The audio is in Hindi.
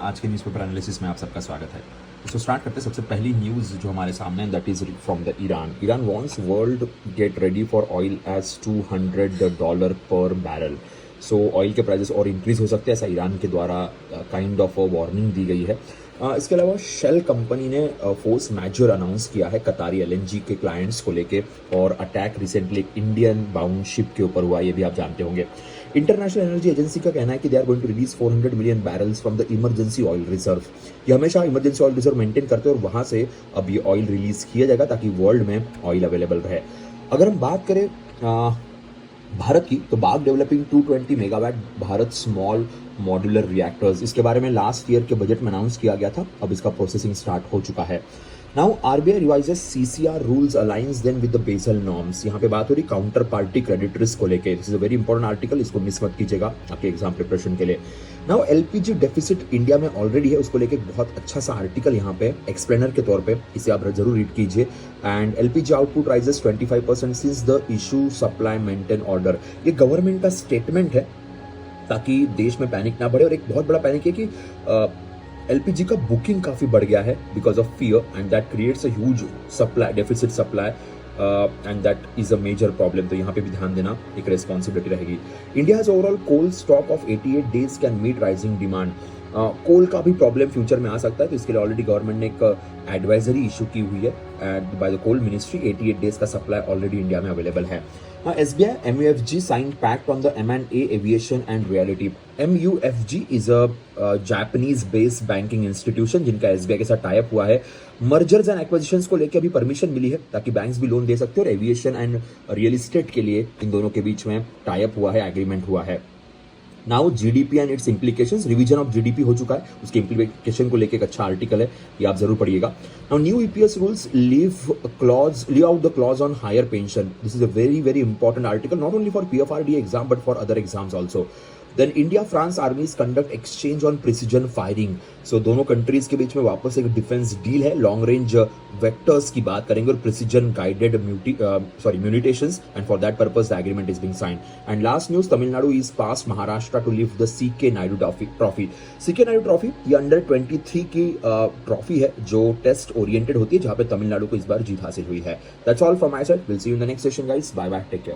आज के न्यूज़पेपर एनालिसिस में आप सबका स्वागत है। तो स्टार्ट करते हैं। सबसे पहली न्यूज़ जो हमारे सामने है that is from the Iran wants world get ready for oil as $200 per barrel. So oil के प्राइसेस और इंक्रीज हो सकते हैं, ऐसा ईरान के द्वारा काइंड ऑफ वार्निंग दी गई है। इसके अलावा शेल कंपनी ने फोर्स मैजर अनाउंस किया है कतारी एलएनजी के क्लाइंट्स को लेके, और अटैक रिसेंटली एक इंडियन बाउंड शिप के ऊपर हुआ, ये भी आप जानते होंगे। इंटरनेशनल एनर्जी एजेंसी का कहना है कि they are going to release 400 million barrels from the emergency oil reserve. ये हमेशा इमरजेंसी ऑयल रिजर्व मेंटेन करते हैं और वहां से अब ये ऑयल रिलीज किया जाएगा ताकि वर्ल्ड में ऑयल अवेलेबल रहे। अगर हम बात करें भारत की, तो बाग developing 220 megawatt Bharat small modular reactors, इसके बारे में लास्ट ईयर के बजट में अनाउंस किया गया था। अब इसका प्रोसेसिंग स्टार्ट हो चुका है। Now RBI revises CCR rules aligns them with the Basel norms. यहाँ पे बात हो रही काउंटर पार्टी क्रेडिट रिस्क को लेके। This is a very important article, इसको मिस मत कीजिएगा आपके एग्जाम प्रिपरेशन के लिए। नाउ एलपीजी डेफिसिट इंडिया में ऑलरेडी है, उसको लेके बहुत अच्छा सा आर्टिकल यहाँ पे एक्सप्लेनर के तौर पे, इसे आप जरूर रीड कीजिए। And LPG output rises 25% since the issue supply maintain order. ये गवर्नमेंट का स्टेटमेंट है ताकि देश में पैनिक ना बढ़े। और एक बहुत बड़ा पैनिक है कि एलपीजी का बुकिंग काफी बढ़ गया है because of fear, and that creates a huge supply deficit supply, and that is a major problem. तो यहाँ पे भी ध्यान देना एक रेस्पॉन्सिबिलिटी रहेगी। India has overall coal stock of 88 days can meet rising demand. Coal का भी प्रॉब्लम फ्यूचर में आ सकता है, तो इसके लिए ऑलरेडी गवर्नमेंट ने एक एडवाइजरी इशू की हुई है by the coal ministry. 88 days का सप्लाई ऑलरेडी इंडिया में अवेलेबल है। SBI MUFG signed pact on the M&A aviation and realty. MUFG is a Japanese based banking institution जिनका SBI के साथ टाई अप हुआ है। मर्जर्स एंड एक्विजिशंस को लेकर अभी परमिशन मिली है ताकि बैंक्स भी लोन दे सकते हैं, और एविएशन एंड रियल एस्टेट के लिए इन दोनों के बीच में टाई अप हुआ है, एग्रीमेंट हुआ है। Now GDP and it's implications, revision of GDP हो चुका है, उसके इम्प्लीकेशन को लेकर एक अच्छा आर्टिकल है, ये आप जरूर पढ़िएगा। Now new EPS rules leave out the clause on higher pension. This is a very very important article, not only for PFRD exam but for other exams also. Then India France armies conduct exchange on precision firing. So दोनों कंट्रीज के बीच में वापस एक डिफेंस डील है। लॉन्ग रेंज वेक्टर्स की बात करेंगे और precision guided mutations, and for that purpose the agreement is being signed. And last news, Tamil Nadu is pass Maharashtra to lift the C K Naidu trophy. C K Naidu trophy ये अंडर 23 की ट्रॉफी है जो टेस्ट ओरिएंटेड होती है, जहां पे तमिलनाडु को इस बार जीत हासिल हुई है। That's all from my side, will see you in the next session guys, bye bye, take care.